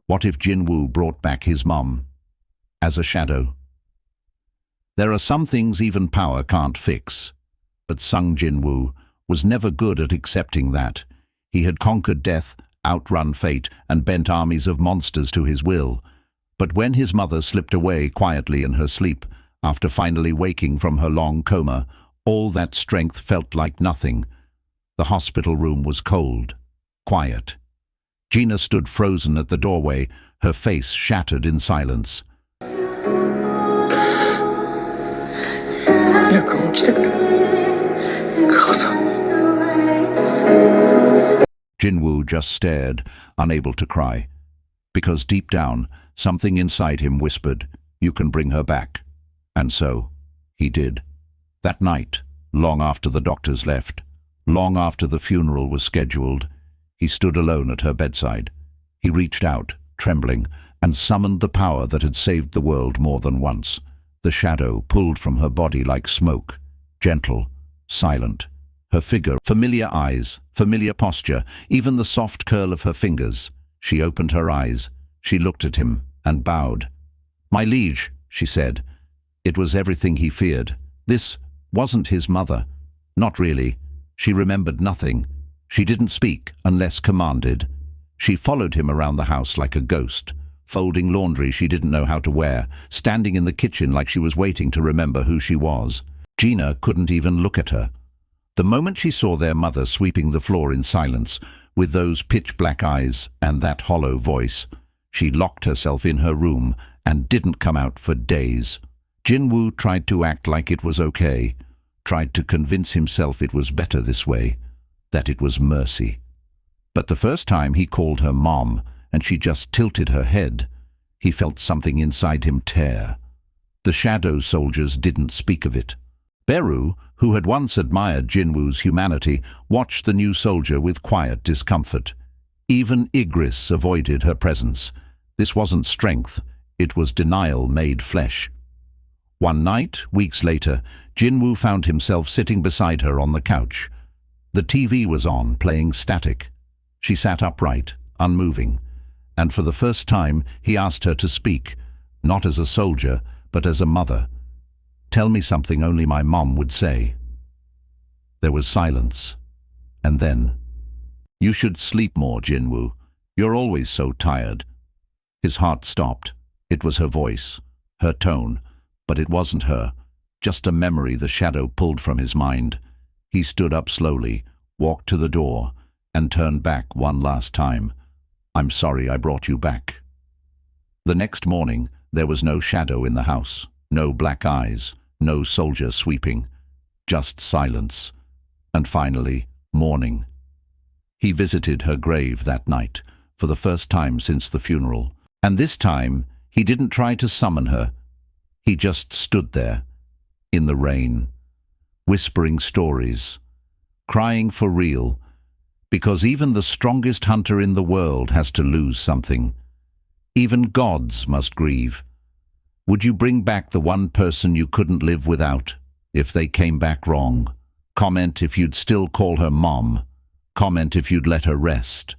What if Jinwoo brought back his mum? As a shadow. There are some things even power can't fix. But Sung Jinwoo was never good at accepting that. He had conquered death, outrun fate, and bent armies of monsters to his will. But when his mother slipped away quietly in her sleep, after finally waking from her long coma, all that strength felt like nothing. The hospital room was cold, quiet. Gina stood frozen at the doorway, her face shattered in silence. 早く起きてくれ。母さん。 Jinwoo just stared, unable to cry. Because deep down, something inside him whispered, "You can bring her back." And so, he did. That night, long after the doctors left, long after the funeral was scheduled, he stood alone at her bedside. He reached out, trembling, and summoned the power that had saved the world more than once. The shadow pulled from her body like smoke, gentle, silent. Her figure, familiar eyes, familiar posture, even the soft curl of her fingers. She opened her eyes. She looked at him and bowed. "My liege," she said. It was everything he feared. This wasn't his mother. Not really. She remembered nothing. She didn't speak unless commanded. She followed him around the house like a ghost, folding laundry she didn't know how to wear, standing in the kitchen like she was waiting to remember who she was. Gina couldn't even look at her. The moment she saw their mother sweeping the floor in silence, with those pitch-black eyes and that hollow voice, she locked herself in her room and didn't come out for days. Jinwoo tried to act like it was okay, tried to convince himself it was better this way, that it was mercy. But the first time he called her Mom, and she just tilted her head, he felt something inside him tear. The shadow soldiers didn't speak of it. Beru, who had once admired Jinwoo's humanity, watched the new soldier with quiet discomfort. Even Igris avoided her presence. This wasn't strength, it was denial made flesh. One night, weeks later, Jinwoo found himself sitting beside her on the couch. The TV was on, playing static. She sat upright, unmoving, and for the first time he asked her to speak, not as a soldier, but as a mother. "Tell me something only my mom would say." There was silence, and then, "You should sleep more, Jinwoo. You're always so tired." His heart stopped. It was her voice, her tone, but it wasn't her, just a memory the shadow pulled from his mind. He stood up slowly, walked to the door, and turned back one last time. "I'm sorry I brought you back." The next morning, there was no shadow in the house, no black eyes, no soldier sweeping, just silence, and finally, morning. He visited her grave that night, for the first time since the funeral, and this time he didn't try to summon her. He just stood there, in the rain, whispering stories, crying for real, because even the strongest hunter in the world has to lose something. Even gods must grieve. Would you bring back the one person you couldn't live without, if they came back wrong? Comment if you'd still call her Mom. Comment if you'd let her rest.